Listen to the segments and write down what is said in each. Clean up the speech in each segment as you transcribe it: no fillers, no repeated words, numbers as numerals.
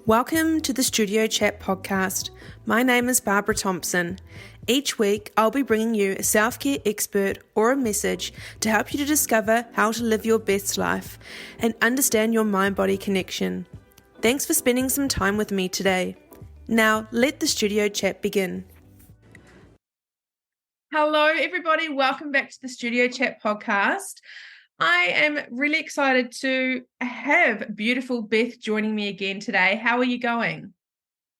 Welcome to the Studio Chat podcast. My name is Barbara Thompson. Each week, I'll be bringing you a self-care expert or a message to help you to discover how to live your best life and understand your mind-body connection. Thanks for spending some time with me today. Now, let the Studio Chat begin. Hello, everybody. Welcome back to the Studio Chat podcast. I am really excited to have beautiful Beth joining me again today. How are you going?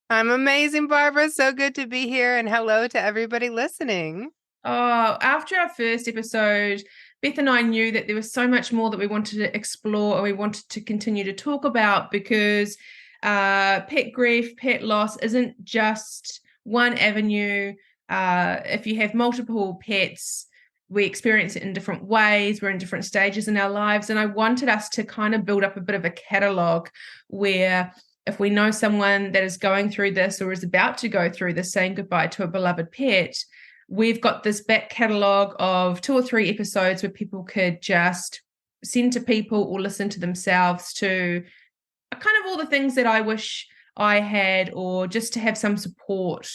I'm amazing, Barbara. So good to be here, and hello to everybody listening. Oh, after our first episode, Beth and I knew that there was so much more that we wanted to explore and we wanted to continue to talk about because pet grief, pet loss isn't just one avenue. If you have multiple pets, we experience it in different ways. We're in different stages in our lives. And I wanted us to kind of build up a bit of a catalogue where if we know someone that is going through this or is about to go through this, saying goodbye to a beloved pet, we've got this back catalogue of 2 or 3 episodes where people could just send to people or listen to themselves to kind of all the things that I wish I had, or just to have some support.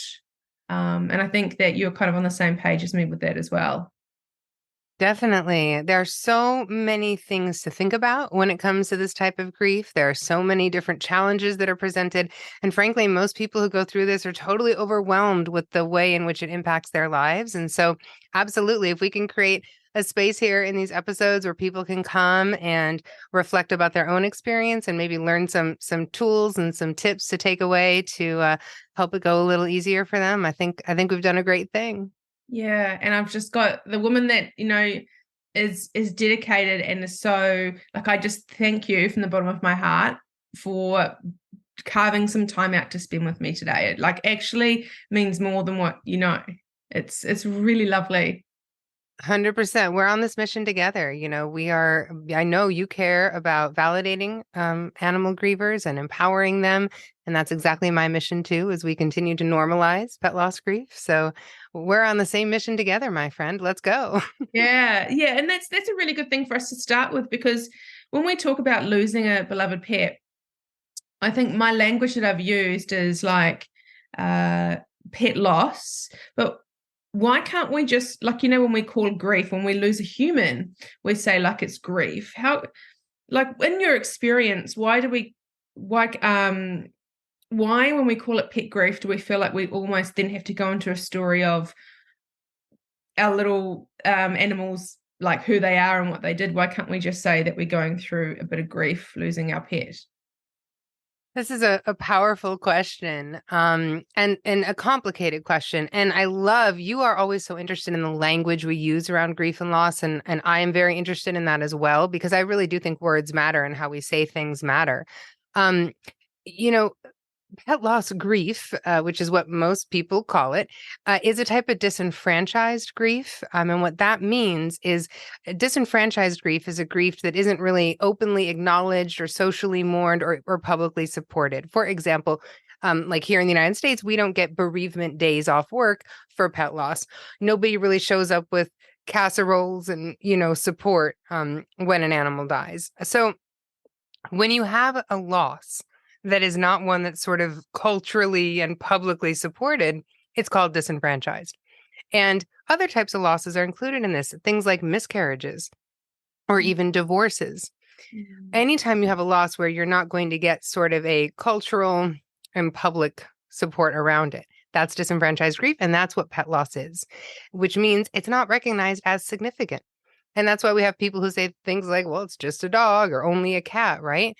And I think that you're kind of on the same page as me with that as well. Definitely. There are so many things to think about when it comes to this type of grief. There are so many different challenges that are presented. And frankly, most people who go through this are totally overwhelmed with the way in which it impacts their lives. And so, absolutely, if we can create a space here in these episodes where people can come and reflect about their own experience and maybe learn some tools and some tips to take away to help it go a little easier for them, I think we've done a great thing. Yeah, and I've just got the woman that, is dedicated and is so, I just thank you from the bottom of my heart for carving some time out to spend with me today. It actually means more than what you know. It's really lovely. 100%. We're on this mission together. I know you care about validating animal grievers and empowering them. And that's exactly my mission too, as we continue to normalize pet loss grief. So we're on the same mission together, my friend. Let's go. Yeah. And that's a really good thing for us to start with, because when we talk about losing a beloved pet, I think my language that I've used is pet loss, but why can't we just, when we call grief, when we lose a human, we say it's grief. How, in your experience, why when we call it pet grief, do we feel like we almost then have to go into a story of our little animals, like who they are and what they did? Why can't we just say that we're going through a bit of grief losing our pet? This is a powerful question, and a complicated question. And I love, you are always so interested in the language we use around grief and loss. And I am very interested in that as well, because I really do think words matter and how we say things matter. Um, you know, Pet loss grief, which is what most people call it, is a type of disenfranchised grief. And what that means is disenfranchised grief is a grief that isn't really openly acknowledged or socially mourned or publicly supported. For example, like here in the United States, we don't get bereavement days off work for pet loss. Nobody really shows up with casseroles and, support when an animal dies. So when you have a loss that is not one that's sort of culturally and publicly supported, it's called disenfranchised. And other types of losses are included in this, things like miscarriages or even divorces. Mm-hmm. Anytime you have a loss where you're not going to get sort of a cultural and public support around it, that's disenfranchised grief, and that's what pet loss is, which means it's not recognized as significant. And that's why we have people who say things like, well, it's just a dog or only a cat, right?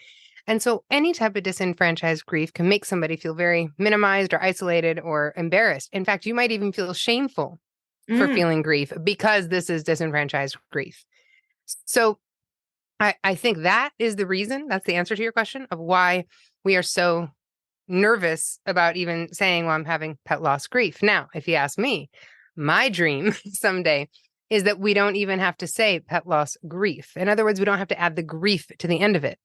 And so any type of disenfranchised grief can make somebody feel very minimized or isolated or embarrassed. In fact, you might even feel shameful for feeling grief because this is disenfranchised grief. So I think that is the reason, that's the answer to your question of why we are so nervous about even saying, well, I'm having pet loss grief. Now, if you ask me, my dream someday is that we don't even have to say pet loss grief. In other words, we don't have to add the grief to the end of it.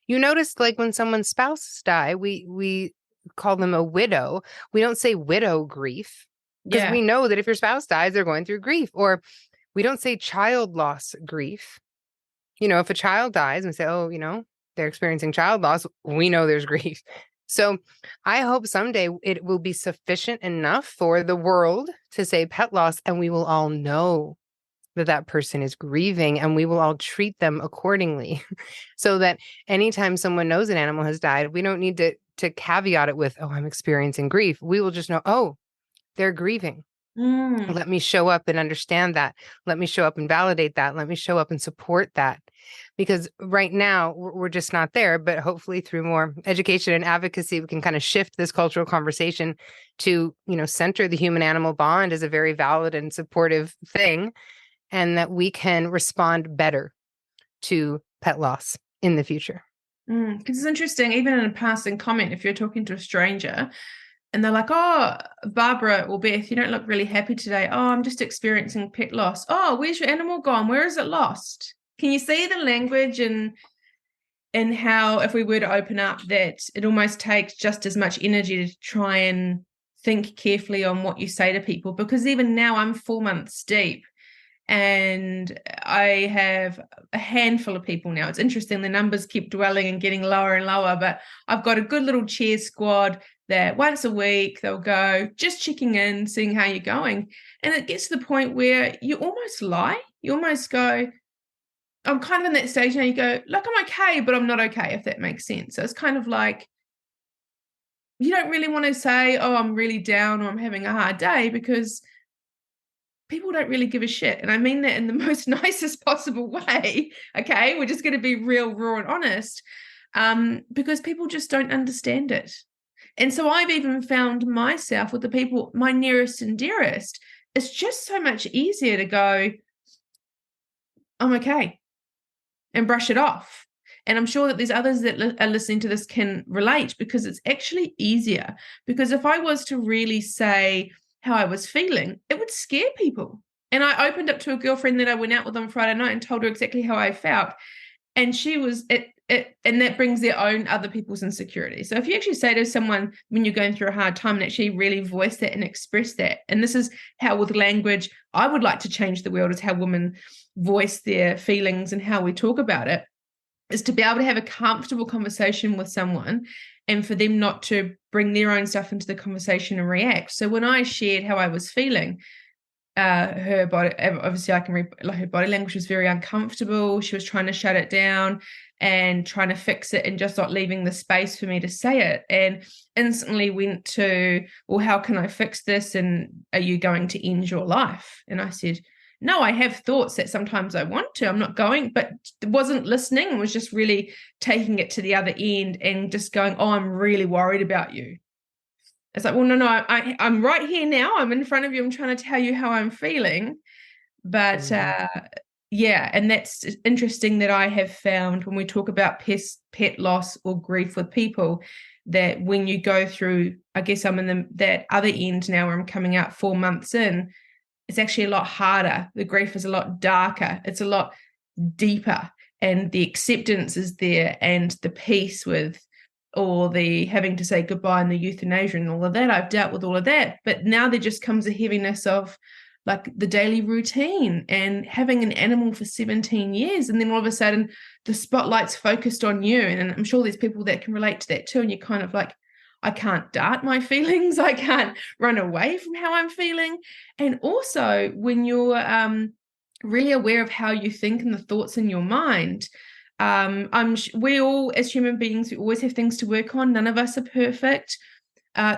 You notice, when someone's spouse die, we call them a widow. We don't say widow grief because we know that if your spouse dies, they're going through grief. Or we don't say child loss grief. If a child dies and we say, oh, they're experiencing child loss, we know there's grief. So I hope someday it will be sufficient enough for the world to say pet loss, and we will all know that that person is grieving, and we will all treat them accordingly. So that anytime someone knows an animal has died, we don't need to caveat it with, oh, I'm experiencing grief. We will just know, oh, they're grieving. Mm. Let me show up and understand that. Let me show up and validate that. Let me show up and support that. Because right now we're just not there, but hopefully through more education and advocacy, we can kind of shift this cultural conversation to, center the human animal bond as a very valid and supportive thing, and that we can respond better to pet loss in the future. Because it's interesting, even in a passing comment, if you're talking to a stranger and they're like, oh, Barbara or Beth, you don't look really happy today. Oh, I'm just experiencing pet loss. Oh, where's your animal gone? Where is it lost? Can you see the language and how, if we were to open up, that it almost takes just as much energy to try and think carefully on what you say to people? Because even now I'm 4 months deep and I have a handful of people now. It's interesting, the numbers keep dwelling and getting lower and lower, but I've got a good little cheer squad that once a week they'll go, just checking in, seeing how you're going. And it gets to the point where you almost lie. You almost go, I'm kind of in that stage now, you go, look, I'm okay, but I'm not okay, if that makes sense. So it's kind of like, you don't really want to say, oh, I'm really down or I'm having a hard day, because people don't really give a shit. And I mean that in the most nicest possible way. Okay. We're just going to be real, raw, and honest, because people just don't understand it. And so I've even found myself with the people, my nearest and dearest, it's just so much easier to go, I'm okay, and brush it off. And I'm sure that there's others that are listening to this can relate, because it's actually easier. Because if I was to really say how I was feeling, it would scare people. And I opened up to a girlfriend that I went out with on Friday night and told her exactly how I felt. And she was and that brings their own other people's insecurity. So if you actually say to someone when you're going through a hard time and actually really voice that and express that, and this is how with language I would like to change the world, is how women voice their feelings and how we talk about it, is to be able to have a comfortable conversation with someone and for them not to bring their own stuff into the conversation and react. So when I shared how I was feeling, her body, obviously I can read, like, her body language was very uncomfortable. She was trying to shut it down and trying to fix it and just not leaving the space for me to say it, and instantly went to, well, how can I fix this? And are you going to end your life? And I said, no, I have thoughts that sometimes I want to, I'm not going, but wasn't listening and was just really taking it to the other end and just going, oh, I'm really worried about you. It's like, well, no, I'm right here now. I'm in front of you. I'm trying to tell you how I'm feeling. But yeah, and that's interesting that I have found when we talk about pet loss or grief with people, that when you go through, I guess I'm in that other end now where I'm coming out 4 months in, it's actually a lot harder. The grief is a lot darker. It's a lot deeper. And the acceptance is there, and the peace with, or the having to say goodbye and the euthanasia and all of that. I've dealt with all of that. But now there just comes a heaviness of like the daily routine and having an animal for 17 years. And then all of a sudden the spotlight's focused on you. And I'm sure there's people that can relate to that too. And you're kind of like, I can't dart my feelings. I can't run away from how I'm feeling. And also when you're really aware of how you think and the thoughts in your mind, we all, as human beings, we always have things to work on. None of us are perfect.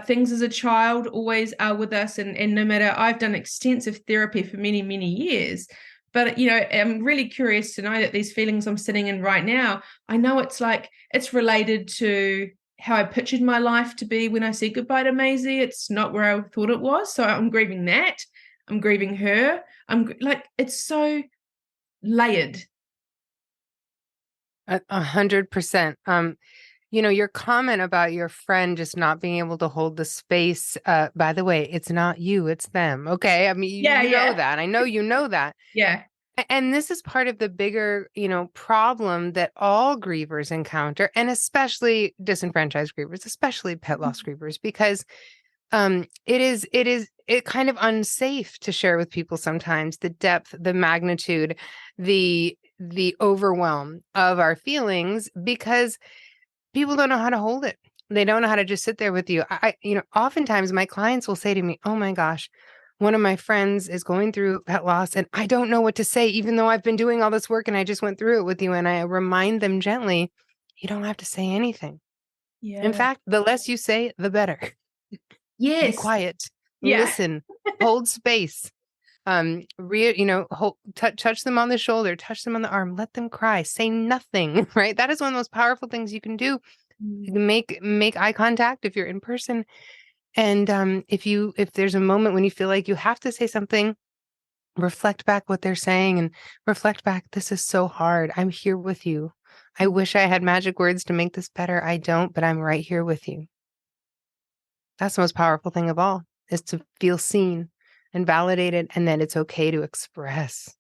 Things as a child always are with us. And no matter, I've done extensive therapy for many, many years. But, I'm really curious to know that these feelings I'm sitting in right now, I know it's related to how I pictured my life to be when I said goodbye to Maisie. It's not where I thought it was. So I'm grieving that. I'm grieving her. It's so layered. 100%. Your comment about your friend just not being able to hold the space, by the way, it's not you, it's them. Okay. I mean, you know that. I know you know that. Yeah. And this is part of the bigger, problem that all grievers encounter, and especially disenfranchised grievers, especially pet loss grievers, because it kind of unsafe to share with people sometimes the depth, the magnitude, the overwhelm of our feelings, because people don't know how to hold it. They don't know how to just sit there with you. Oftentimes my clients will say to me, "Oh my gosh, one of my friends is going through pet loss and I don't know what to say, even though I've been doing all this work and I just went through it with you." And I remind them gently, you don't have to say anything. In Yeah. fact, the less you say, the better. Be Yes. quiet, Yeah. listen, hold space. Touch them on the shoulder, touch them on the arm, let them cry, say nothing, right? That is one of the most powerful things you can do. You Mm. can make eye contact if you're in person. And if there's a moment when you feel like you have to say something, reflect back what they're saying and reflect back, this is so hard. I'm here with you. I wish I had magic words to make this better. I don't, but I'm right here with you. That's the most powerful thing of all, is to feel seen and validated, and that it's okay to express.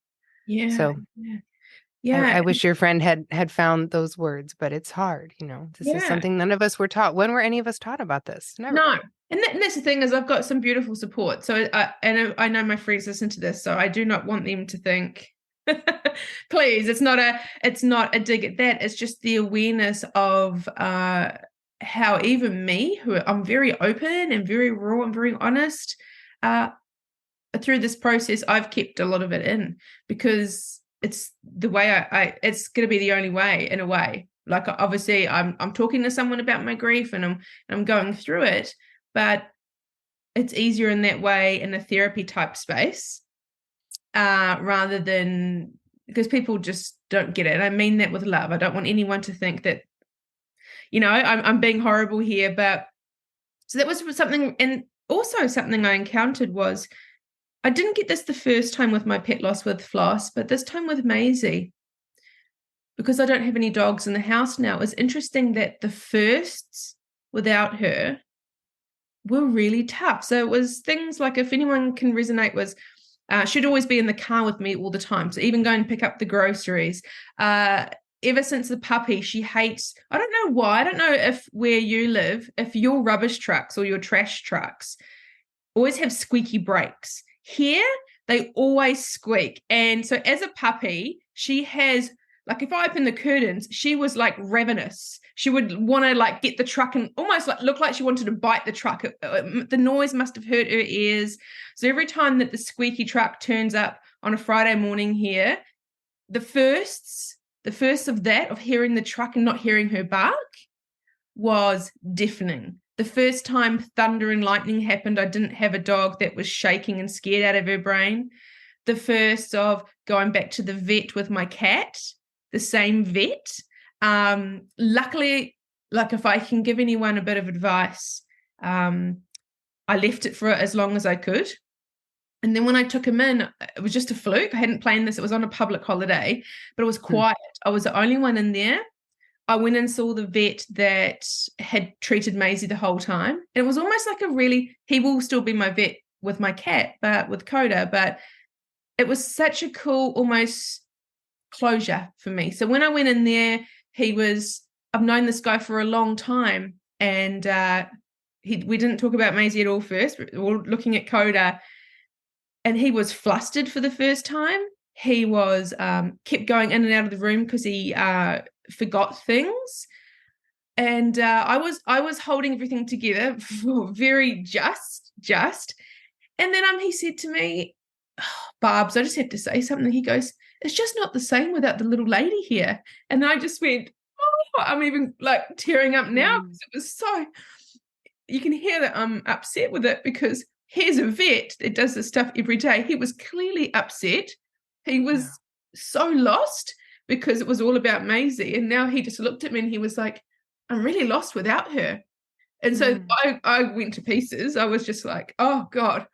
Yeah. So Yeah. I, Yeah. I wish your friend had found those words, but it's hard. This is Yeah. something none of us were taught. When were any of us taught about this? Never. No. And that's the thing, is I've got some beautiful support. So I know my friends listen to this, so I do not want them to think, please, it's not a dig at that. It's just the awareness of how even me, who I'm very open and very raw and very honest, uh, through this process, I've kept a lot of it in, because it's the way it's going to be the only way, in a way. Like, obviously I'm talking to someone about my grief, and I'm going through it, but it's easier in that way, in a therapy type space, rather than, because people just don't get it. And I mean that with love. I don't want anyone to think that, I'm being horrible here. But so that was something. And also something I encountered was, I didn't get this the first time with my pet loss with Floss, but this time with Maisie, because I don't have any dogs in the house now. It's interesting that the firsts without her were really tough. So it was things like, if anyone can resonate, was she'd always be in the car with me all the time. So even going to pick up the groceries. Ever since the puppy, she hates, I don't know why. I don't know if where you live, if your rubbish trucks or your trash trucks always have squeaky brakes. Here, they always squeak. And so as a puppy, she has, like, if I open the curtains, she was like ravenous. She would want to like get the truck and almost like look like she wanted to bite the truck. The noise must have hurt her ears. So every time that the squeaky truck turns up on a Friday morning here, the first of that, of hearing the truck and not hearing her bark, was deafening. The first time thunder and lightning happened, I didn't have a dog that was shaking and scared out of her brain. The first of going back to the vet with my cat, the same vet. Luckily, like, if I can give anyone a bit of advice, I left it for as long as I could. And then when I took him in, it was just a fluke. I hadn't planned this. It was on a public holiday, but it was quiet. I was the only one in there. I went and saw the vet that had treated Maisie the whole time. And it was almost like he will still be my vet with my cat, but with Coda. But it was such a cool, almost closure for me. So when I went in there, I've known this guy for a long time. And we didn't talk about Maisie at all first. We were looking at Coda. And he was flustered for the first time. He was kept going in and out of the room because he forgot things. And I was holding everything together, very just. And then he said to me, oh, Barbs, I just have to say something. He goes, it's just not the same without the little lady here. And I just went, oh, I'm even like tearing up now, because it was so, you can hear that I'm upset with it, because here's a vet that does this stuff every day. He was clearly upset. He was so lost, because it was all about Maisie. And now he just looked at me and he was like, I'm really lost without her. And so I went to pieces. I was just like, oh God.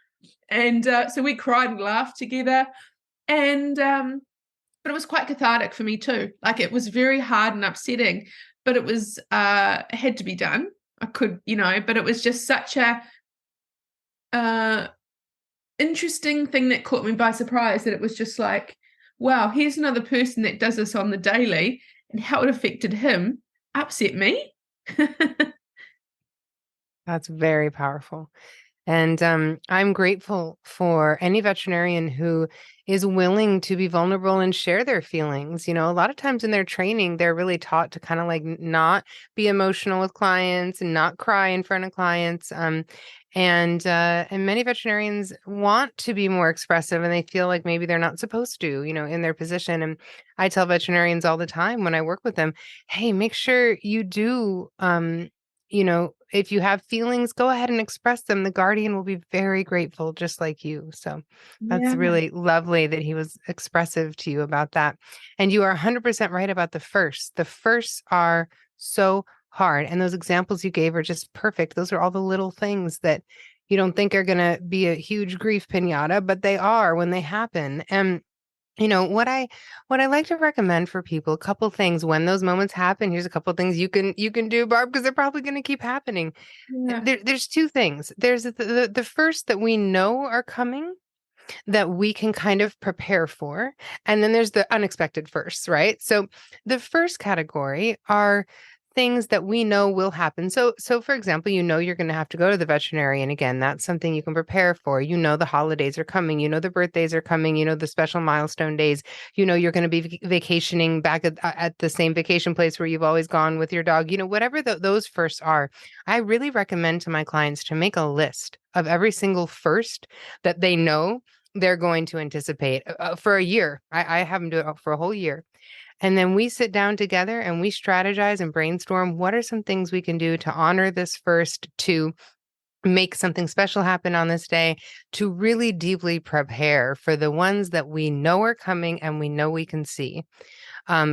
And so we cried and laughed together. And but it was quite cathartic for me too. Like, it was very hard and upsetting, but it was it had to be done. I could, but it was just such a interesting thing that caught me by surprise, that it was just like, wow, here's another person that does this on the daily, and how it affected him upset me. That's very powerful. And I'm grateful for any veterinarian who is willing to be vulnerable and share their feelings. You know, a lot of times in their training, they're really taught to kind of like not be emotional with clients and not cry in front of clients. And many veterinarians want to be more expressive, and they feel like maybe they're not supposed to, you know, in their position. And I tell veterinarians all the time when I work with them, hey, make sure you do you know, if you have feelings, go ahead and express them. The guardian will be very grateful, just like you. So that's Yeah. really lovely that he was expressive to you about that. And you are 100% right about the first. The firsts are so hard. And those examples you gave are just perfect. Those are all the little things that you don't think are going to be a huge grief pinata, but they are when they happen. And you know, what I like to recommend for people, a couple things when those moments happen, here's a couple things you can do, Barb, because they're probably going to keep happening. Yeah. There's two things. There's the first that we know are coming that we can kind of prepare for. And then there's the unexpected firsts, right? So the first category are things that we know will happen. So for example, you know you're going to have to go to the veterinarian again. That's something you can prepare for. You know the holidays are coming, you know the birthdays are coming, you know the special milestone days. You know you're going to be vacationing back at the same vacation place where you've always gone with your dog. You know whatever those firsts are. I really recommend to my clients to make a list of every single first that they know they're going to anticipate for a year. I have them do it for a whole year. And then we sit down together and we strategize and brainstorm what are some things we can do to honor this first, to make something special happen on this day, to really deeply prepare for the ones that we know are coming and we know we can see.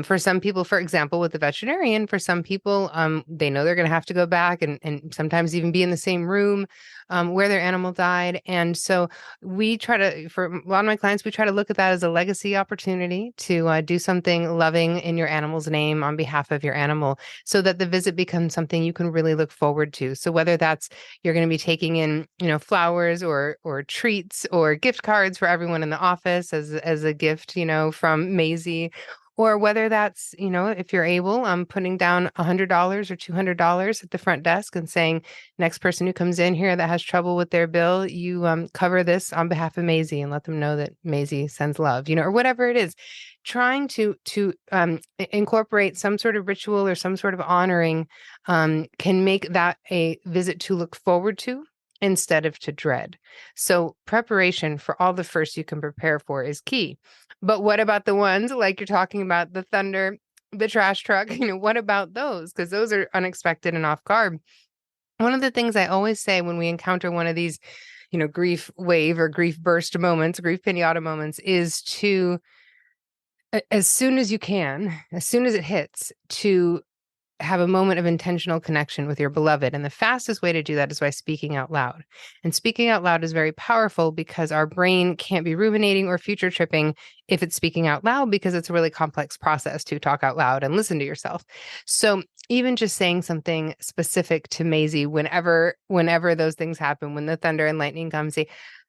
For some people, for example, with the veterinarian, for some people, they know they're going to have to go back and sometimes even be in the same room where their animal died. And so we try to, for a lot of my clients, we try to look at that as a legacy opportunity to do something loving in your animal's name on behalf of your animal so that the visit becomes something you can really look forward to. So whether that's you're going to be taking in, you know, flowers or treats or gift cards for everyone in the office as a gift, you know, from Maisie, or whether that's, you know, if you're able, putting down $100 or $200 at the front desk and saying, next person who comes in here that has trouble with their bill, you cover this on behalf of Maisie and let them know that Maisie sends love, you know, or whatever it is. Trying to incorporate some sort of ritual or some sort of honoring can make that a visit to look forward to instead of to dread. So preparation for all the first you can prepare for is key. But what about the ones like you're talking about, the thunder, the trash truck? You know, what about those? Because those are unexpected and off guard. One of the things I always say when we encounter one of these, you know, grief wave or grief burst moments, grief pinata moments, is to, as soon as you can, as soon as it hits, to have a moment of intentional connection with your beloved. And the fastest way to do that is by speaking out loud. And speaking out loud is very powerful because our brain can't be ruminating or future tripping if it's speaking out loud, because it's a really complex process to talk out loud and listen to yourself. So even just saying something specific to Maisie whenever those things happen, when the thunder and lightning come, say,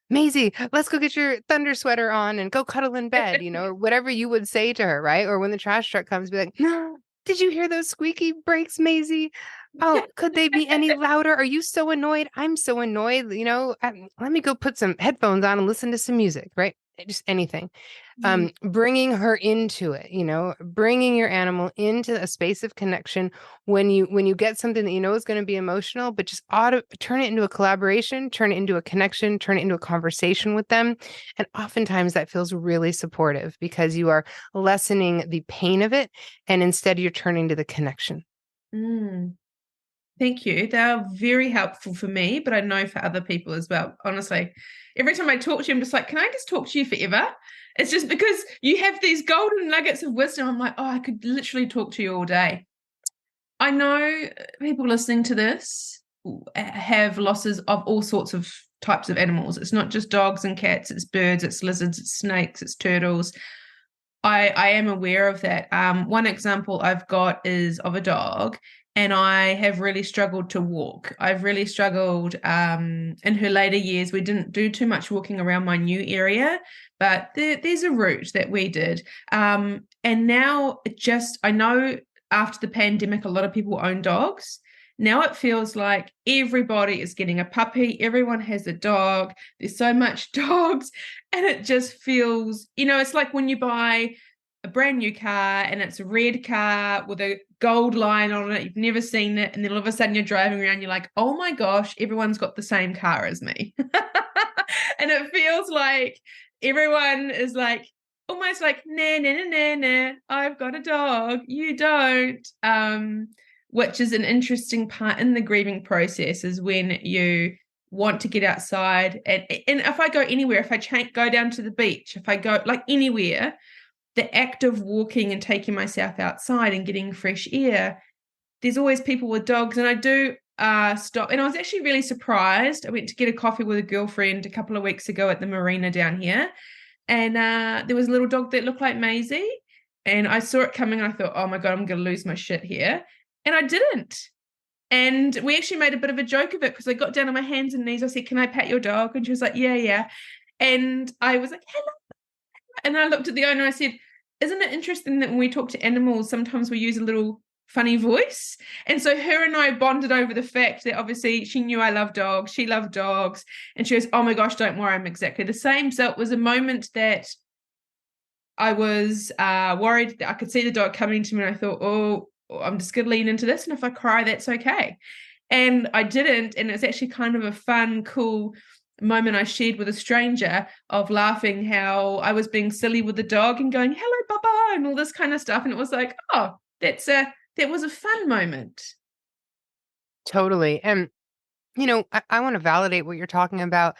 Maisie, let's go get your thunder sweater on and go cuddle in bed, you know, or whatever you would say to her, right? Or when the trash truck comes, be like, no, did you hear those squeaky brakes, Maisie? Oh, could they be any louder? Are you so annoyed? I'm so annoyed. You know, let me go put some headphones on and listen to some music, right? Just anything. Bringing her into it, you know, bringing your animal into a space of connection when you get something that you know is going to be emotional, but just turn it into a collaboration, turn it into a connection, turn it into a conversation with them. And oftentimes that feels really supportive because you are lessening the pain of it, and instead you're turning to the connection. Mm. Thank you. They are very helpful for me, but I know for other people as well. Honestly, every time I talk to you, I'm just like, can I just talk to you forever? It's just because you have these golden nuggets of wisdom. I'm like, oh, I could literally talk to you all day. I know people listening to this have losses of all sorts of types of animals. It's not just dogs and cats, it's birds, it's lizards, it's snakes, it's turtles. I am aware of that. One example I've got is of a dog, and I have really struggled to walk. I've really struggled in her later years. We didn't do too much walking around my new area, but there's a route that we did. And now I know after the pandemic, a lot of people own dogs. Now it feels like everybody is getting a puppy, everyone has a dog, there's so much dogs, and it just feels, it's like when you buy a brand new car and it's a red car with a gold line on it, you've never seen it, and then all of a sudden you're driving around, you're like, oh my gosh, everyone's got the same car as me. And it feels like everyone is like, almost like, nah, nah, nah, nah, nah, I've got a dog, you don't. Which is an interesting part in the grieving process, is when you want to get outside. And if I go anywhere, if I go down to the beach, if I go like anywhere, the act of walking and taking myself outside and getting fresh air, there's always people with dogs. And I do stop. And I was actually really surprised. I went to get a coffee with a girlfriend a couple of weeks ago at the marina down here. And there was a little dog that looked like Maisie. And I saw it coming and I thought, oh my God, I'm going to lose my shit here. And I didn't. And we actually made a bit of a joke of it, because I got down on my hands and knees. I said, can I pet your dog? And she was like, yeah, yeah. And I was like, hello. And I looked at the owner and I said, isn't it interesting that when we talk to animals, sometimes we use a little funny voice? And so her and I bonded over the fact that obviously she knew I love dogs, she loved dogs, and she goes, oh my gosh, don't worry, I'm exactly the same. So it was a moment that I was worried that I could see the dog coming to me, and I thought, oh, I'm just going to lean into this, and if I cry, that's okay. And I didn't, and it's actually kind of a fun, cool moment I shared with a stranger, of laughing how I was being silly with the dog and going, hello, Baba, and all this kind of stuff. And it was like, oh, that was a fun moment. Totally. And, I want to validate what you're talking about.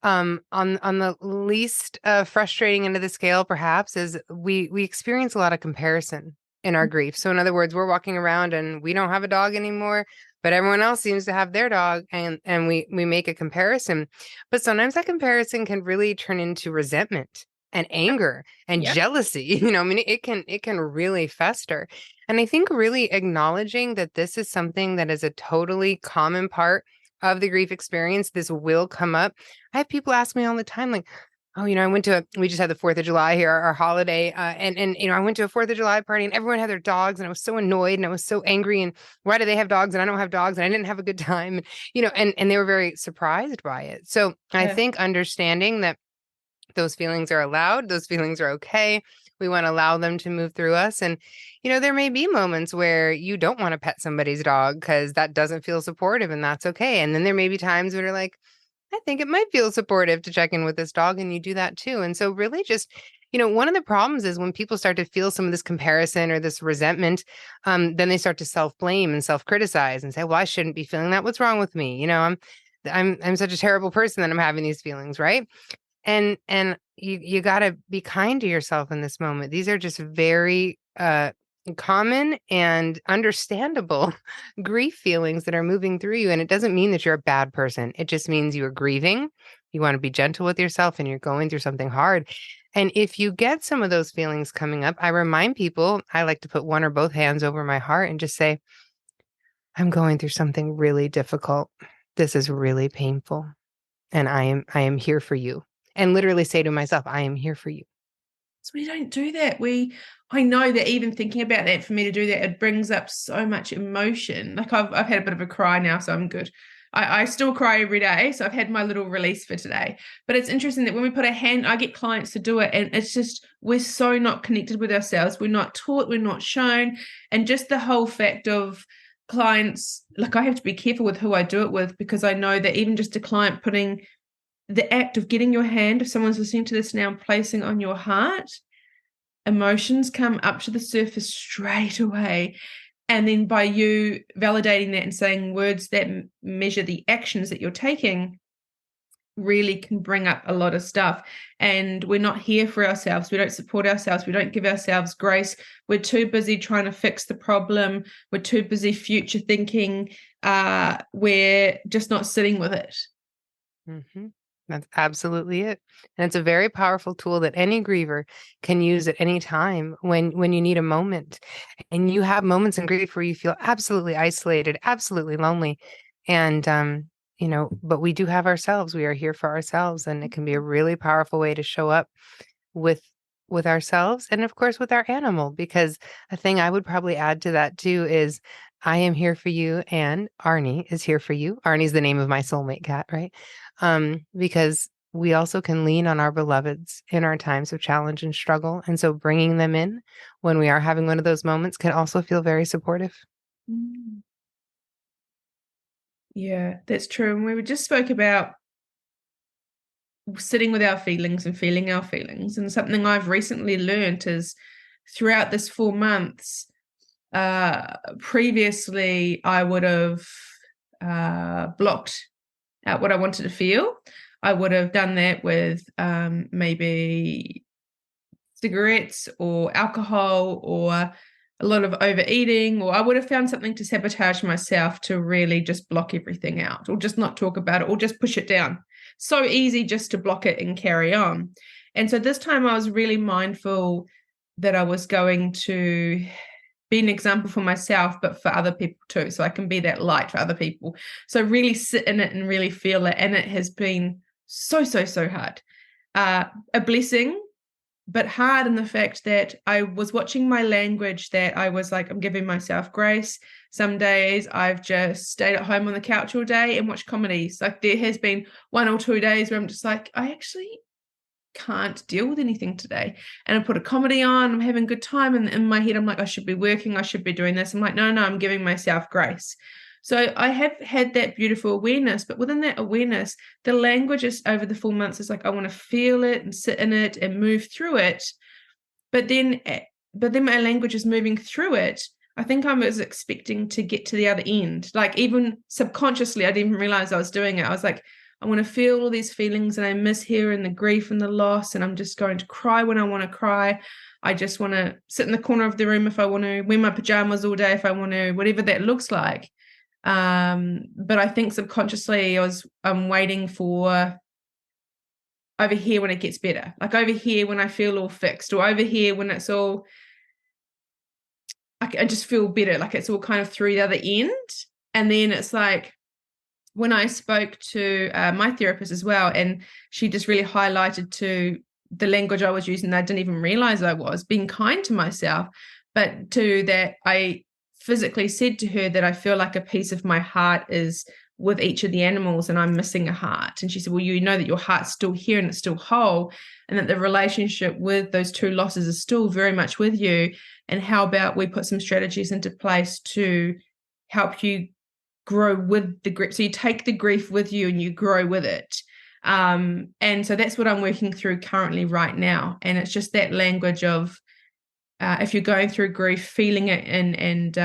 On the least frustrating end of the scale, perhaps, is we experience a lot of comparison in our grief. So in other words, we're walking around and we don't have a dog anymore, but everyone else seems to have their dog, and we make a comparison. But sometimes that comparison can really turn into resentment and anger and Yep. jealousy. I mean, it can really fester. And I think really acknowledging that this is something that is a totally common part of the grief experience, this will come up. I have people ask me all the time, like, oh, we just had the 4th of July here, our holiday. And I went to a 4th of July party and everyone had their dogs, and I was so annoyed and I was so angry. And why do they have dogs and I don't have dogs, and I didn't have a good time? And they were very surprised by it. So I think understanding that those feelings are allowed, those feelings are okay. We want to allow them to move through us. And, there may be moments where you don't want to pet somebody's dog because that doesn't feel supportive, and that's okay. And then there may be times when you're like, I think it might feel supportive to check in with this dog, and you do that too. And so really just, one of the problems is when people start to feel some of this comparison or this resentment, then they start to self-blame and self-criticize and say, well, I shouldn't be feeling that. What's wrong with me? I'm such a terrible person that I'm having these feelings, right? And you got to be kind to yourself in this moment. These are just very common and understandable grief feelings that are moving through you. And it doesn't mean that you're a bad person. It just means you are grieving. You want to be gentle with yourself, and you're going through something hard. And if you get some of those feelings coming up, I remind people, I like to put one or both hands over my heart and just say, I'm going through something really difficult. This is really painful. And I am here for you. And literally say to myself, I am here for you. So we don't do that. I know that even thinking about that, for me to do that, it brings up so much emotion. Like I've had a bit of a cry now, so I'm good. I still cry every day, so I've had my little release for today. But it's interesting that when we put a hand, I get clients to do it, and it's just, we're so not connected with ourselves. We're not taught, we're not shown. And just the whole fact of clients, like I have to be careful with who I do it with, because I know that even just a client putting the act of getting your hand, if someone's listening to this now, placing on your heart, emotions come up to the surface straight away. And then by you validating that and saying words that measure the actions that you're taking, really can bring up a lot of stuff. And we're not here for ourselves. We don't support ourselves. We don't give ourselves grace. We're too busy trying to fix the problem. We're too busy future thinking. We're just not sitting with it. Mm-hmm. That's absolutely it. And it's a very powerful tool that any griever can use at any time when you need a moment. And you have moments in grief where you feel absolutely isolated, absolutely lonely. And but we do have ourselves. We are here for ourselves. And it can be a really powerful way to show up with ourselves, and of course with our animal. Because a thing I would probably add to that too is I am here for you, and Arnie is here for you. Arnie's the name of my soulmate cat, right? Because we also can lean on our beloveds in our times of challenge and struggle. And so bringing them in when we are having one of those moments can also feel very supportive. Mm. Yeah, that's true. And we just spoke about sitting with our feelings and feeling our feelings. And something I've recently learned is throughout this 4 months, previously I would have blocked out what I wanted to feel. I would have done that with maybe cigarettes or alcohol or a lot of overeating, or I would have found something to sabotage myself to really just block everything out or just not talk about it or just push it down. So easy just to block it and carry on. And so this time I was really mindful that I was going to be an example for myself, but for other people too. So I can be that light for other people. So really sit in it and really feel it. And it has been so, so, so hard. A blessing, but hard in the fact that I was watching my language, that I was like, I'm giving myself grace. Some days I've just stayed at home on the couch all day and watched comedies. Like there has been 1 or 2 days where I'm just like, I actually can't deal with anything today. And I put a comedy on, I'm having a good time. And in my head, I'm like, I should be working, I should be doing this. I'm like, no, I'm giving myself grace. So I have had that beautiful awareness, but within that awareness, the language is over the 4 months is like, I want to feel it and sit in it and move through it. But then my language is moving through it. I think I was expecting to get to the other end. Like even subconsciously, I didn't even realize I was doing it. I was like, I want to feel all these feelings and I miss here and the grief and the loss. And I'm just going to cry when I want to cry. I just want to sit in the corner of the room if I want to, wear my pajamas all day if I want to, whatever that looks like. But I think subconsciously I'm waiting for over here when it gets better, like over here when I feel all fixed, or over here when it's all, I just feel better, like it's all kind of through the other end. And then it's like when I spoke to my therapist as well, and she just really highlighted to the language I was using, I didn't even realize I was being kind to myself, but to that I physically said to her that I feel like a piece of my heart is with each of the animals and I'm missing a heart. And she said, well, you know that your heart's still here and it's still whole, and that the relationship with those two losses is still very much with you. And how about we put some strategies into place to help you grow with the grief. So you take the grief with you and you grow with it. And so that's what I'm working through currently right now. And it's just that language of if you're going through grief, feeling it, and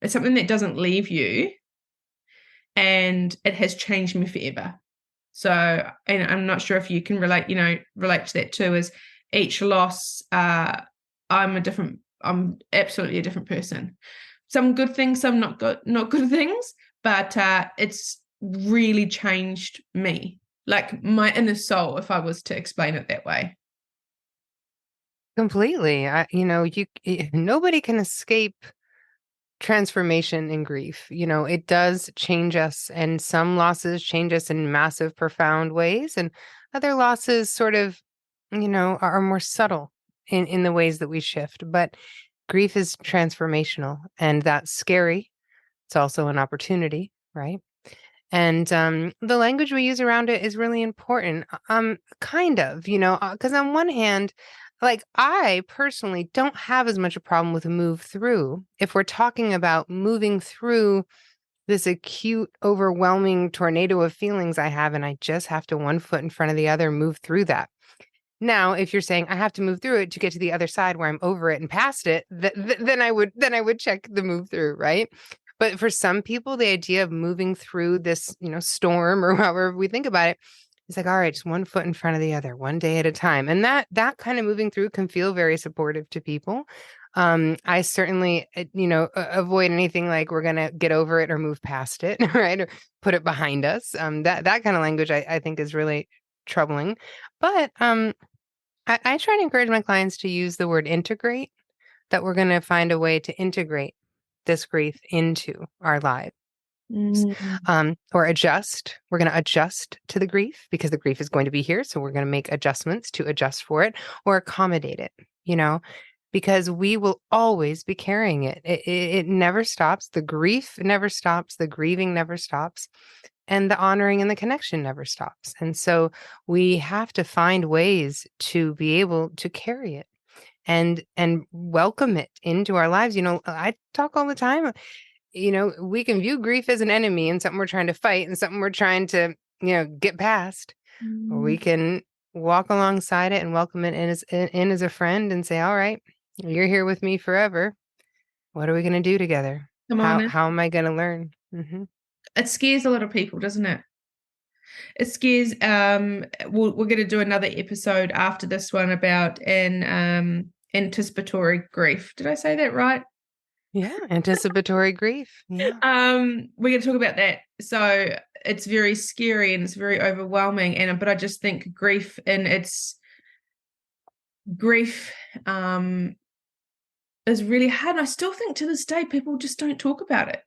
it's something that doesn't leave you, and it has changed me forever. So, and I'm not sure if you can relate to that too, is each loss, I'm absolutely a different person. Some good things, some not good things, but it's really changed me, like my inner soul, if I was to explain it that way. Completely. Nobody can escape transformation in grief. It does change us, and some losses change us in massive, profound ways, and other losses sort of, are more subtle in the ways that we shift. But grief is transformational, and that's scary. It's also an opportunity, right? And the language we use around it is really important. Kind of, because on one hand, like I personally don't have as much a problem with a move through. If we're talking about moving through this acute, overwhelming tornado of feelings I have, and I just have to one foot in front of the other, move through that. Now, if you're saying I have to move through it to get to the other side where I'm over it and past it, then I would check the move through, right? But for some people, the idea of moving through this, storm or however we think about it, it's like, all right, just one foot in front of the other, one day at a time. And that kind of moving through can feel very supportive to people. I certainly, avoid anything like we're going to get over it or move past it, right? Or put it behind us. That kind of language I think is really troubling. But I try to encourage my clients to use the word integrate, that we're going to find a way to integrate this grief into our lives. Or adjust. We're going to adjust to the grief because the grief is going to be here. So we're going to make adjustments to adjust for it or accommodate it. because we will always be carrying it. It never stops. The grief never stops. The grieving never stops. And the honoring and the connection never stops. And so we have to find ways to be able to carry it and welcome it into our lives. I talk all the time, we can view grief as an enemy and something we're trying to fight and something we're trying to, get past. Or we can walk alongside it and welcome it in as a friend and say, all right, you're here with me forever. What are we going to do together? Come on. How am I going to learn? Mm-hmm. It scares a lot of people, doesn't it? It scares. We're going to do another episode after this one about anticipatory grief. Did I say that right? Yeah, anticipatory grief. Yeah. We're going to talk about that. So it's very scary and it's very overwhelming. But I just think grief is really hard. And I still think to this day people just don't talk about it.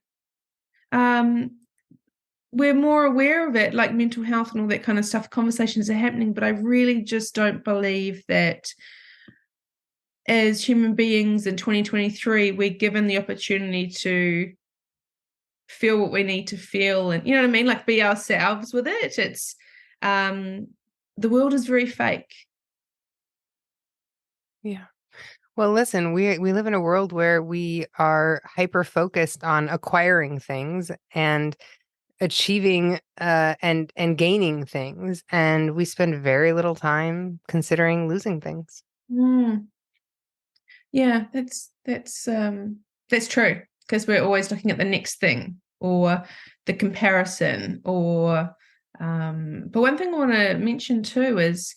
We're more aware of it, like mental health and all that kind of stuff. Conversations are happening, but I really just don't believe that as human beings in 2023, we're given the opportunity to feel what we need to feel, and you know what I mean, like be ourselves with it. It's the world is very fake. Yeah. Well, listen, we live in a world where we are hyper focused on acquiring things and achieving and gaining things, and we spend very little time considering losing things. Yeah, that's true, because we're always looking at the next thing or the comparison or but one thing I want to mention too is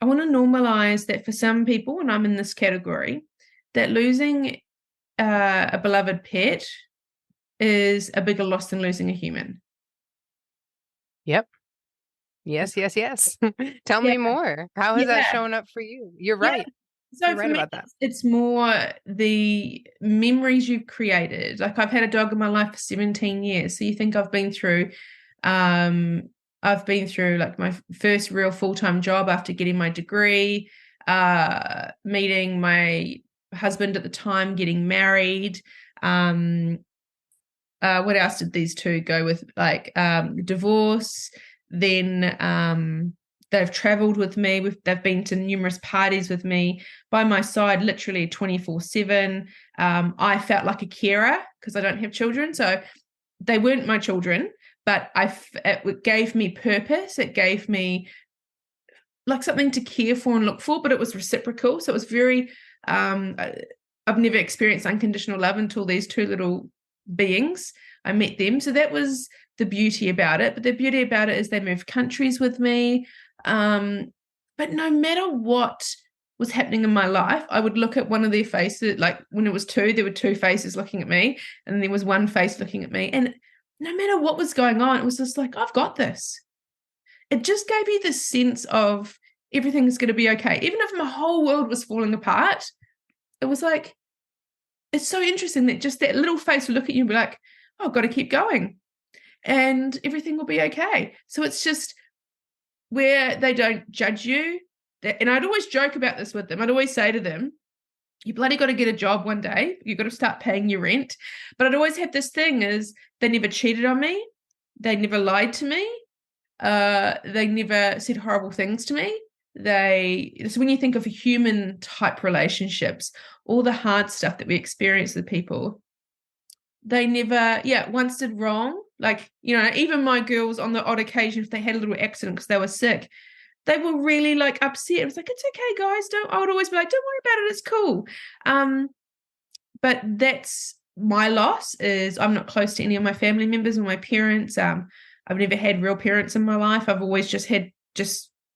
I want to normalize that for some people, and I'm in this category, that losing a beloved pet is a bigger loss than losing a human. Yep. Yes. Tell me more. How has that shown up for you? You're right. So You're for right me, about that. it's more the memories you've created. Like I've had a dog in my life for 17 years. So you think I've been through like my first real full-time job after getting my degree, meeting my husband at the time, getting married. What else did these two go with? Like divorce. Then they've traveled with me. They've been to numerous parties with me by my side, literally 24/7. I felt like a carer because I don't have children, so they weren't my children, but it gave me purpose. It gave me like something to care for and look for, but it was reciprocal. So it was very. I've never experienced unconditional love until these two little beings. I met them, so that was the beauty about it. But the beauty about it is they moved countries with me. But no matter what was happening in my life, I would look at one of their faces. Like when it was two, there were two faces looking at me, and there was one face looking at me. And no matter what was going on, it was just like, I've got this. It just gave you this sense of everything is going to be okay. Even if my whole world was falling apart, it was like, it's so interesting that just that little face will look at you and be like, oh, I've got to keep going and everything will be okay. So it's just where they don't judge you. And I'd always joke about this with them. I'd always say to them, you bloody got to get a job one day. You've got to start paying your rent. But I'd always have this thing is they never cheated on me. They never lied to me. They never said horrible things to me. So when you think of human type relationships, all the hard stuff that we experience with people, they never, once did wrong. Like, even my girls on the odd occasion, if they had a little accident because they were sick, they were really like upset. It was like, it's okay, guys. I would always be like, don't worry about it. It's cool. But that's my loss is I'm not close to any of my family members or my parents. I've never had real parents in my life. I've always just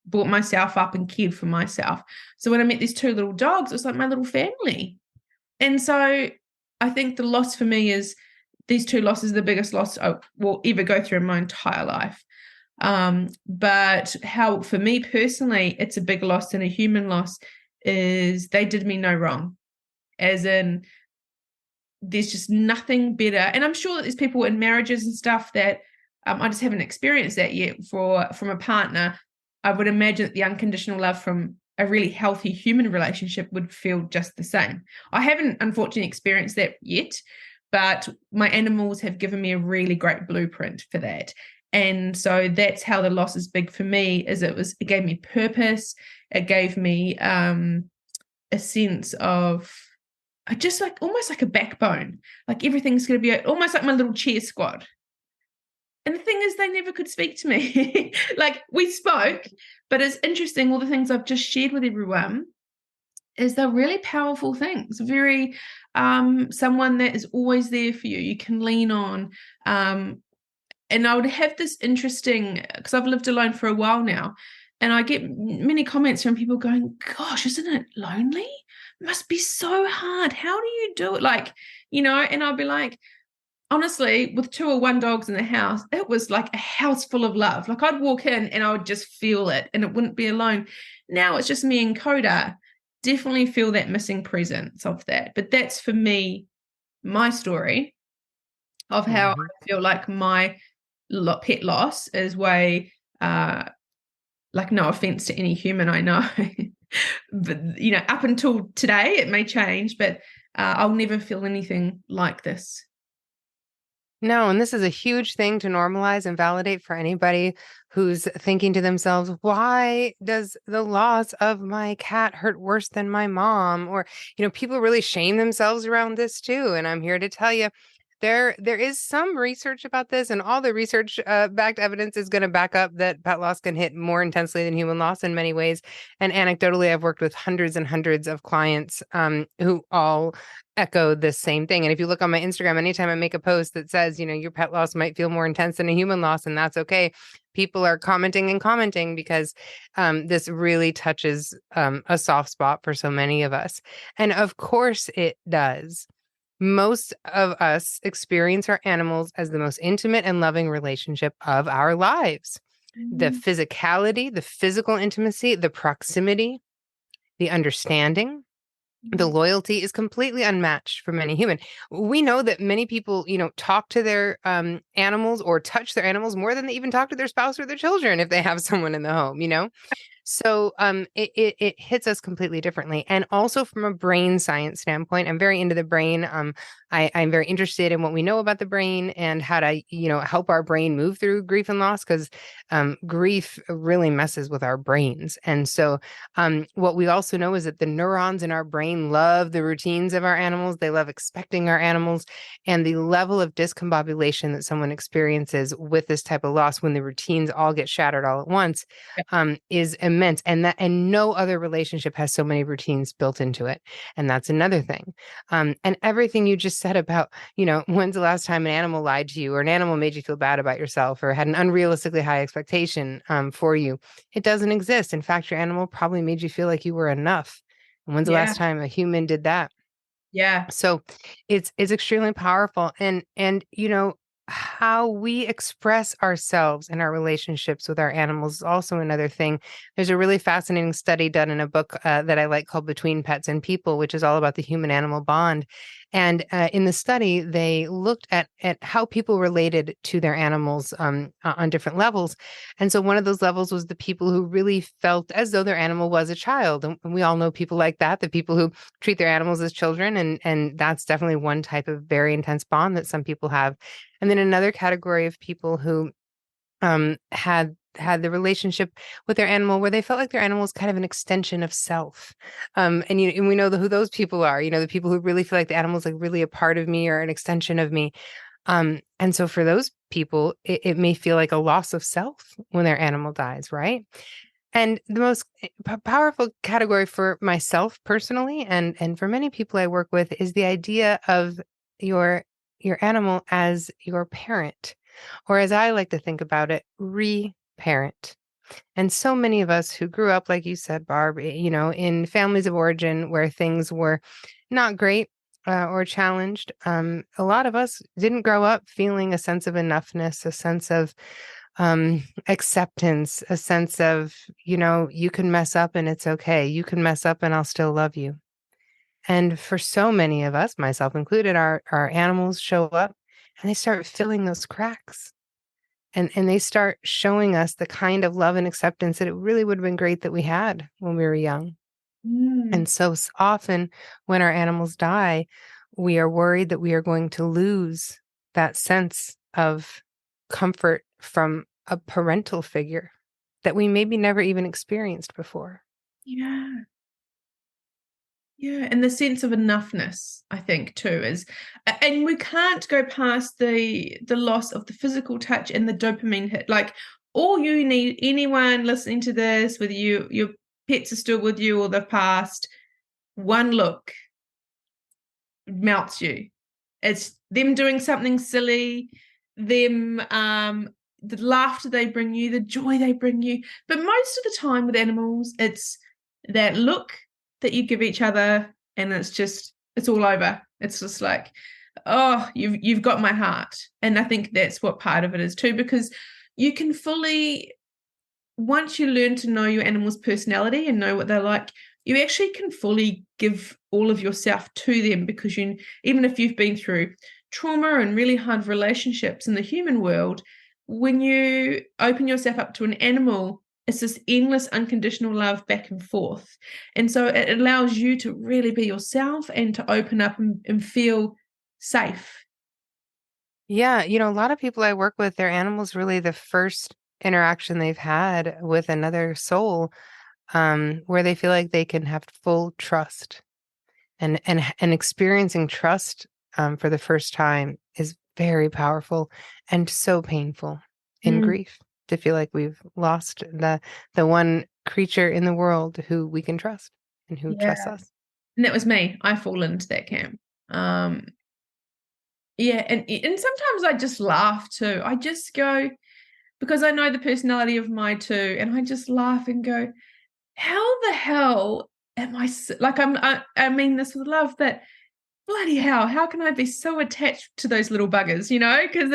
brought myself up and cared for myself. So when I met these two little dogs, it was like my little family. And so I think the loss for me is these two losses are the biggest loss I will ever go through in my entire life. But how, for me personally, it's a big loss and a human loss is they did me no wrong. As in, there's just nothing better. And I'm sure that there's people in marriages and stuff that I just haven't experienced that yet from a partner. I would imagine that the unconditional love from a really healthy human relationship would feel just the same. I haven't unfortunately experienced that yet, but my animals have given me a really great blueprint for that. And so that's how the loss is big for me, is it gave me purpose. It gave me a sense of, I just like almost like a backbone, like everything's going to be almost like my little cheer squad. And the thing is, they never could speak to me. Like, we spoke, but it's interesting, all the things I've just shared with everyone is they're really powerful things. Very someone that is always there for you, you can lean on. And I would have this interesting, because I've lived alone for a while now, and I get many comments from people going, gosh, isn't it lonely? It must be so hard. How do you do it? Like, and I'll be like, honestly, with 2 or 1 dogs in the house, it was like a house full of love. Like, I'd walk in and I would just feel it and it wouldn't be alone. Now it's just me and Coda. Definitely feel that missing presence of that. But that's for me, my story of how I feel like my pet loss is way, like, no offense to any human I know, but, up until today, it may change, but I'll never feel anything like this. No, and this is a huge thing to normalize and validate for anybody who's thinking to themselves, why does the loss of my cat hurt worse than my mom? Or, people really shame themselves around this too. And I'm here to tell you, there is some research about this, and all the research backed evidence is going to back up that pet loss can hit more intensely than human loss in many ways. And anecdotally, I've worked with hundreds and hundreds of clients who all echo this same thing. And if you look on my Instagram, anytime I make a post that says, your pet loss might feel more intense than a human loss, and that's okay, people are commenting and commenting because this really touches a soft spot for so many of us. And of course it does. Most of us experience our animals as the most intimate and loving relationship of our lives. The physicality, the physical intimacy, the proximity, the understanding, the loyalty is completely unmatched for many human. We know that many people, talk to their animals or touch their animals more than they even talk to their spouse or their children if they have someone in the home. So it hits us completely differently. And also from a brain science standpoint, I'm very into the brain. I'm very interested in what we know about the brain and how to, help our brain move through grief and loss, because grief really messes with our brains. And so what we also know is that the neurons in our brain love the routines of our animals. They love expecting our animals. And the level of discombobulation that someone experiences with this type of loss when the routines all get shattered all at once is immense. And no other relationship has so many routines built into it. And that's another thing. And everything you just said about, when's the last time an animal lied to you, or an animal made you feel bad about yourself, or had an unrealistically high expectation for you, it doesn't exist. In fact, your animal probably made you feel like you were enough. And when's the last time a human did that? Yeah. So it's extremely powerful. And how we express ourselves in our relationships with our animals is also another thing. There's a really fascinating study done in a book that I like called Between Pets and People, which is all about the human-animal bond. And in the study, they looked at how people related to their animals on different levels. And so one of those levels was the people who really felt as though their animal was a child. And we all know people like that, the people who treat their animals as children. And that's definitely one type of very intense bond that some people have. And then another category of people who had the relationship with their animal where they felt like their animal was kind of an extension of self. And we know who those people are, the people who really feel like the animal is like really a part of me or an extension of me. And so for those people, it may feel like a loss of self when their animal dies, right? And the most powerful category for myself personally, and for many people I work with, is the idea of your animal as your parent, or as I like to think about it, re-parent. And so many of us who grew up, like you said, Barb, in families of origin where things were not great or challenged, a lot of us didn't grow up feeling a sense of enoughness, a sense of acceptance, a sense of, you can mess up and it's okay. You can mess up and I'll still love you. And for so many of us, myself included, our animals show up and they start filling those cracks. And they start showing us the kind of love and acceptance that it really would have been great that we had when we were young. And so often when our animals die, we are worried that we are going to lose that sense of comfort from a parental figure that we maybe never even experienced before. Yeah. Yeah, and the sense of enoughness, I think, too, is, and we can't go past the loss of the physical touch and the dopamine hit. Like, all you need, anyone listening to this, whether your pets are still with you or they've passed, one look melts you. It's them doing something silly, them the laughter they bring you, the joy they bring you. But most of the time with animals, it's that look that you give each other, and it's all over. It's just like, oh, you've got my heart. And I think that's what part of it is too, because you can fully, once you learn to know your animal's personality and know what they're like, you actually can fully give all of yourself to them, because even if you've been through trauma and really hard relationships in the human world, when you open yourself up to an animal, it's this endless unconditional love back and forth. And so it allows you to really be yourself and to open up and feel safe. Yeah, a lot of people I work with, their animals really the first interaction they've had with another soul, where they feel like they can have full trust. And experiencing trust for the first time is very powerful and so painful in grief, to feel like we've lost the one creature in the world who we can trust and who trusts Yeah. us. And that was me. I fall into that camp. Yeah, and sometimes I just laugh too. I just go, because I know the personality of my two, and I just laugh and go, how the hell am like, I mean this with love, but bloody hell, how can I be so attached to those little buggers, because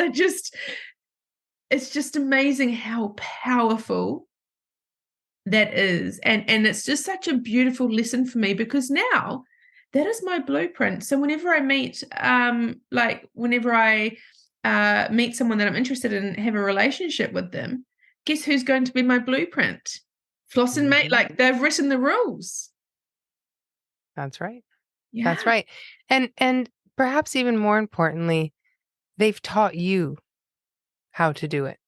it's just amazing how powerful that is. And it's just such a beautiful lesson for me, because now that is my blueprint. So whenever I meet meet someone that I'm interested in, have a relationship with them, guess who's going to be my blueprint? Floss and mate, like, they've written the rules. That's right. Yeah. That's right. And perhaps even more importantly, they've taught you how to do it.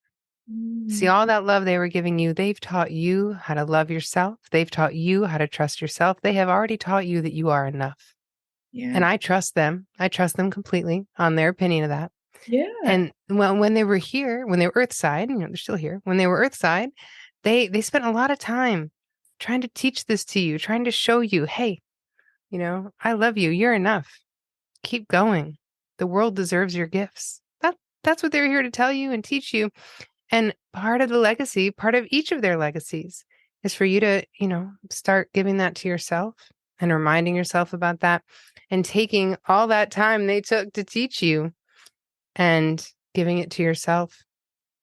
See, all that love they were giving you, they've taught you how to love yourself. They've taught you how to trust yourself. They have already taught you that you are enough. Yeah. And I trust them. I trust them completely on their opinion of that. Yeah. And when they were here, when they were Earthside, they're still here. When they were Earthside, they spent a lot of time trying to teach this to you, trying to show you, hey, I love you. You're enough. Keep going. The world deserves your gifts. That's what they're here to tell you and teach you. And part of the legacy, part of each of their legacies, is for you to, start giving that to yourself and reminding yourself about that, and taking all that time they took to teach you and giving it to yourself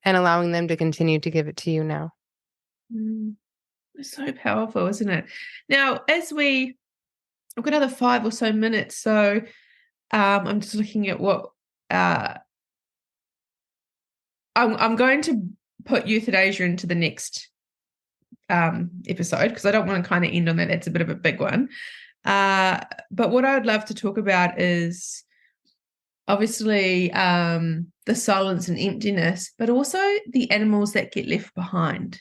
and allowing them to continue to give it to you now. It's so powerful, isn't it? Now, I've got another 5 or so minutes, so I'm just looking at what I'm going to put euthanasia into the next episode, because I don't want to kind of end on that. That's a bit of a big one. But what I would love to talk about is obviously the silence and emptiness, but also the animals that get left behind.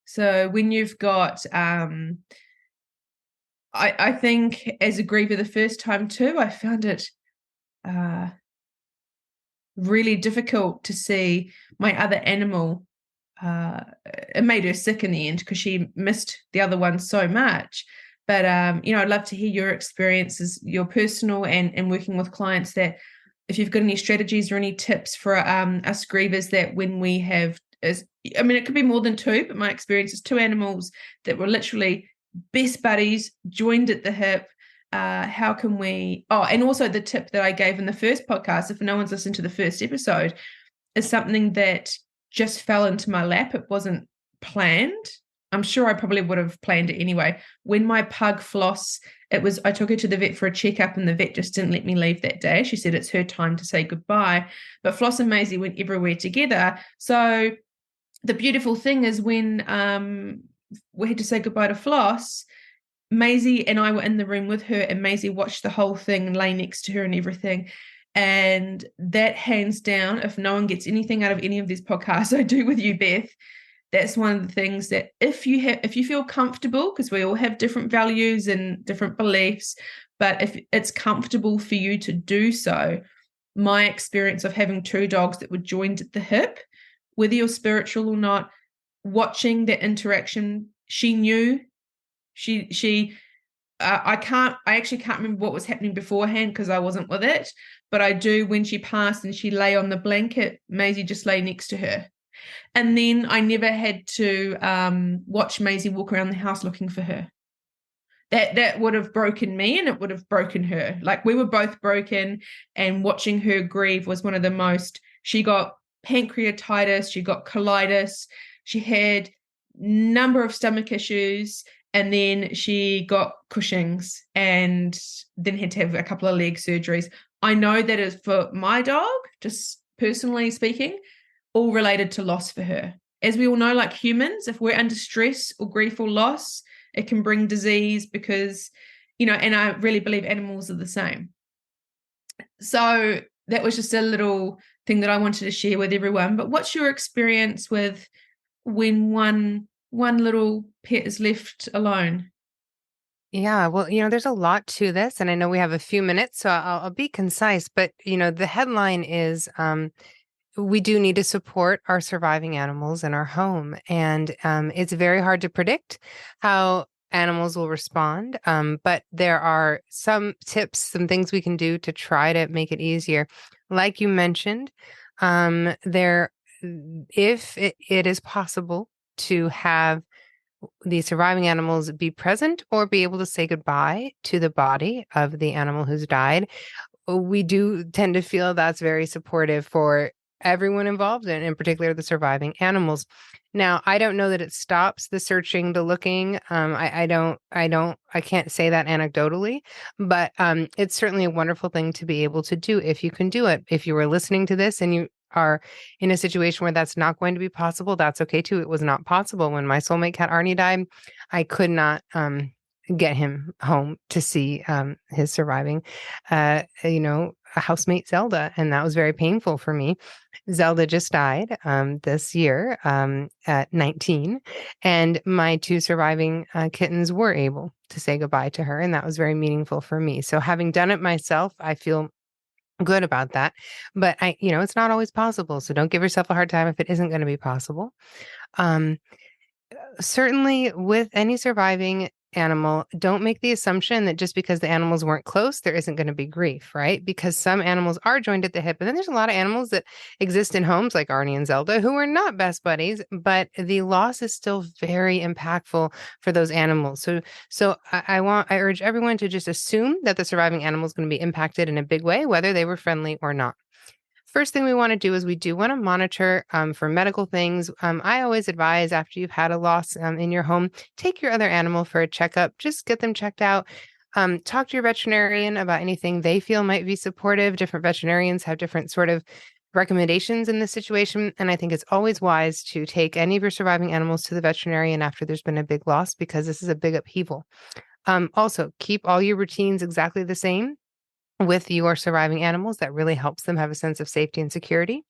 So when you've got, I think as a griever the first time too, I found it really difficult to see my other animal. It made her sick in the end, because she missed the other one so much. But I'd love to hear your experiences, your personal and working with clients, that if you've got any strategies or any tips for us grievers, that when we have, it could be more than 2, but my experience is 2 animals that were literally best buddies, joined at the hip. How can we, and also the tip that I gave in the first podcast, if no one's listened to the first episode, is something that just fell into my lap. It wasn't planned. I'm sure I probably would have planned it anyway. When my pug Floss, I took her to the vet for a checkup, and the vet just didn't let me leave that day. She said it's her time to say goodbye. But Floss and Maisie went everywhere together. So the beautiful thing is when we had to say goodbye to Floss, Maisie and I were in the room with her, and Maisie watched the whole thing and lay next to her and everything. And that, hands down, if no one gets anything out of any of these podcasts I do with you, Beth, that's one of the things that if you feel comfortable, because we all have different values and different beliefs, but if it's comfortable for you to do so, my experience of having two dogs that were joined at the hip, whether you're spiritual or not, watching that interaction, she knew I actually can't remember what was happening beforehand because I wasn't with it, but I do when she passed and she lay on the blanket, Maisie just lay next to her. And then I never had to watch Maisie walk around the house looking for her. That would have broken me, and it would have broken her. Like, we were both broken, and watching her grieve was one of the most. She got pancreatitis, she got colitis, she had number of stomach issues, and then she got Cushing's, and then had to have a couple of leg surgeries. I know that is for my dog, just personally speaking, all related to loss for her. As we all know, like humans, if we're under stress or grief or loss, it can bring disease because, and I really believe animals are the same. So that was just a little thing that I wanted to share with everyone. But what's your experience with when one little pet is left alone? Yeah, well, there's a lot to this, and I know we have a few minutes, so I'll be concise. But the headline is we do need to support our surviving animals in our home, and it's very hard to predict how animals will respond. But there are some tips, some things we can do to try to make it easier. Like you mentioned, if it is possible to have the surviving animals be present or be able to say goodbye to the body of the animal who's died, we do tend to feel that's very supportive for everyone involved, and in particular the surviving animals. Now, I don't know that it stops the searching, the looking. I can't say that anecdotally, but it's certainly a wonderful thing to be able to do if you can do it. If you were listening to this and you are in a situation where that's not going to be possible, that's okay too. It was not possible when my soulmate cat Arnie died. I could not get him home to see his surviving, housemate Zelda, and that was very painful for me. Zelda just died this year at 19, and my two surviving kittens were able to say goodbye to her, and that was very meaningful for me. So having done it myself, I feel good about that. But it's not always possible. So don't give yourself a hard time if it isn't going to be possible. Certainly with any surviving animal, don't make the assumption that just because the animals weren't close, there isn't going to be grief, right? Because some animals are joined at the hip. And then there's a lot of animals that exist in homes like Arnie and Zelda who are not best buddies, but the loss is still very impactful for those animals. So I urge everyone to just assume that the surviving animal is going to be impacted in a big way, whether they were friendly or not. First thing we want to do is we do want to monitor for medical things. I always advise after you've had a loss in your home, take your other animal for a checkup. Just get them checked out. Talk to your veterinarian about anything they feel might be supportive. Different veterinarians have different sort of recommendations in this situation. And I think it's always wise to take any of your surviving animals to the veterinarian after there's been a big loss, because this is a big upheaval. Also, keep all your routines exactly the same with your surviving animals. That really helps them have a sense of safety and security.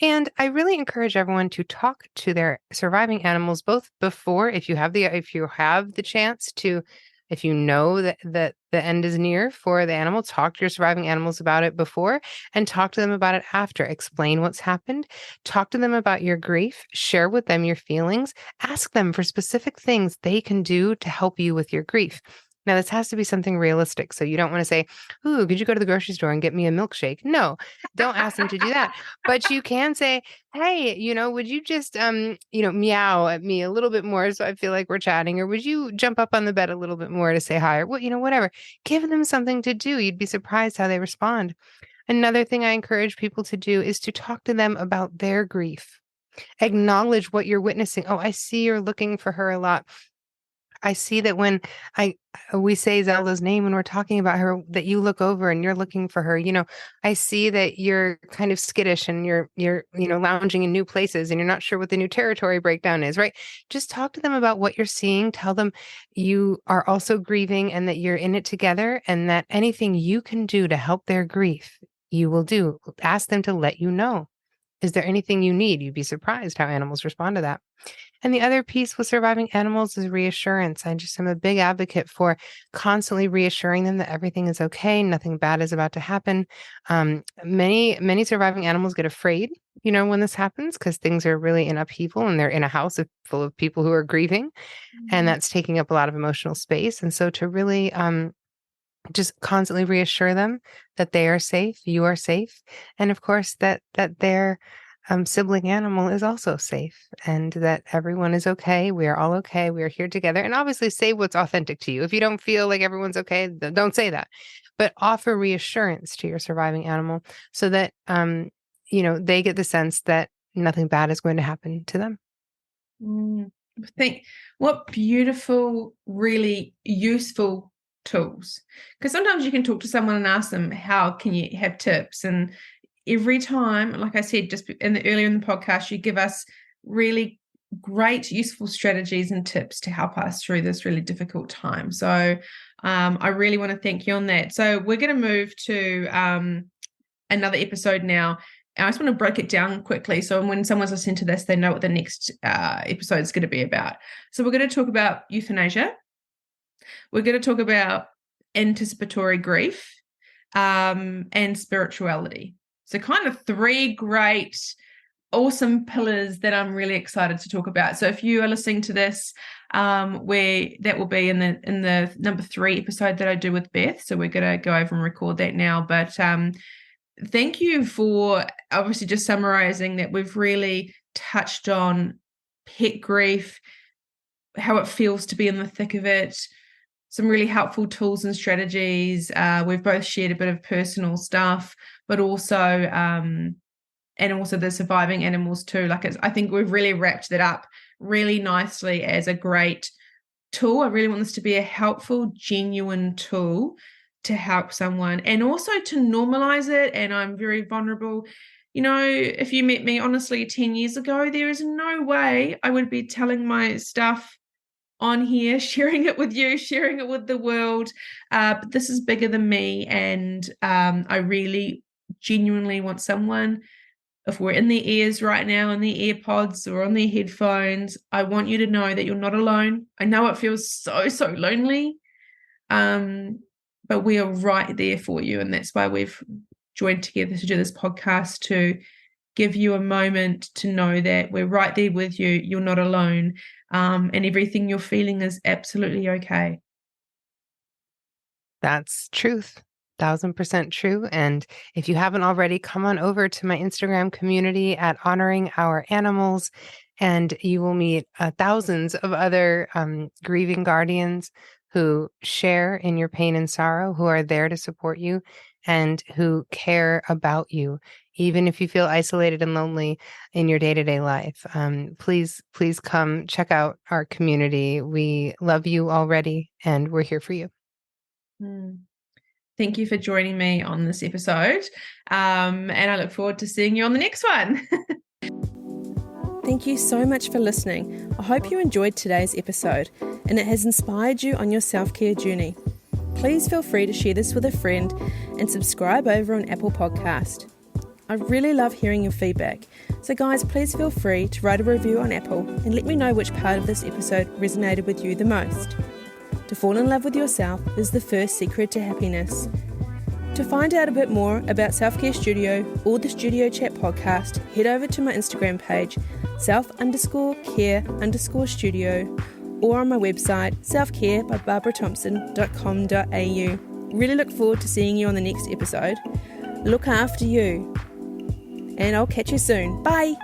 And I really encourage everyone to talk to their surviving animals both before, if you have the chance to, if you know that the end is near for the animal, talk to your surviving animals about it before, and talk to them about it after. Explain what's happened. Talk to them about your grief. Share with them your feelings. Ask them for specific things they can do to help you with your grief. Now, this has to be something realistic. So you don't want to say, "Ooh, could you go to the grocery store and get me a milkshake?" No, don't ask them to do that. But you can say, "Hey, would you just, meow at me a little bit more so I feel like we're chatting? Or would you jump up on the bed a little bit more to say hi?" Or, whatever. Give them something to do. You'd be surprised how they respond. Another thing I encourage people to do is to talk to them about their grief. Acknowledge what you're witnessing. Oh, I see you're looking for her a lot. I see that when we say Zelda's name when we're talking about her, that you look over and you're looking for her. I see that you're kind of skittish and you're lounging in new places and you're not sure what the new territory breakdown is, right? Just talk to them about what you're seeing. Tell them you are also grieving and that you're in it together, and that anything you can do to help their grief, you will do. Ask them to let you know. Is there anything you need? You'd be surprised how animals respond to that. And the other piece with surviving animals is reassurance. I'm a big advocate for constantly reassuring them that everything is okay, nothing bad is about to happen. Many surviving animals get afraid, when this happens, because things are really in upheaval and they're in a house full of people who are grieving, and that's taking up a lot of emotional space. And so to really just constantly reassure them that they are safe, you are safe, and of course that their sibling animal is also safe, and that everyone is okay. We are all okay. We are here together. And obviously say what's authentic to you. If you don't feel like everyone's okay, don't say that. But offer reassurance to your surviving animal so that they get the sense that nothing bad is going to happen to them. Think what beautiful, really useful tools. Because sometimes you can talk to someone and ask them, how can you have tips? And every time, like I said, just earlier in the podcast, you give us really great, useful strategies and tips to help us through this really difficult time. So I really want to thank you on that. So we're going to move to another episode now. I just want to break it down quickly, so when someone's listening to this, they know what the next episode is going to be about. So we're going to talk about euthanasia. We're going to talk about anticipatory grief and spirituality. So kind of three great, awesome pillars that I'm really excited to talk about. So if you are listening to this, where that will be in the number 3 episode that I do with Beth. So we're going to go over and record that now. But thank you for obviously just summarizing that we've really touched on pet grief, how it feels to be in the thick of it, some really helpful tools and strategies. We've both shared a bit of personal stuff, but also and also the surviving animals too. I think we've really wrapped that up really nicely as a great tool. I really want this to be a helpful, genuine tool to help someone, and also to normalize it. And I'm very vulnerable. If you met me honestly 10 years ago, there is no way I would be telling my stuff on here, sharing it with you, sharing it with the world. But this is bigger than me. And I really genuinely want someone, if we're in their ears right now, in their AirPods or on their headphones, I want you to know that you're not alone. I know it feels so, so lonely. But we are right there for you. And that's why we've joined together to do this podcast, to give you a moment to know that we're right there with you. You're not alone. And everything you're feeling is absolutely okay. That's truth. 1,000% true. And if you haven't already, come on over to my Instagram community at Honoring Our Animals, and you will meet thousands of other grieving guardians who share in your pain and sorrow, who are there to support you, and who care about you, even if you feel isolated and lonely in your day-to-day life. Please come check out our community. We love you already, and we're here for you. Thank you for joining me on this episode. And I look forward to seeing you on the next one. Thank you so much for listening. I hope you enjoyed today's episode and it has inspired you on your self-care journey. Please feel free to share this with a friend and subscribe over on Apple Podcast. I really love hearing your feedback. So guys, please feel free to write a review on Apple and let me know which part of this episode resonated with you the most. To fall in love with yourself is the first secret to happiness. To find out a bit more about Self-Care Studio or the Studio Chat podcast, head over to my Instagram page, self_care_studio, or on my website, selfcarebybarbarathomson.com.au. Really look forward to seeing you on the next episode. Look after you. And I'll catch you soon. Bye!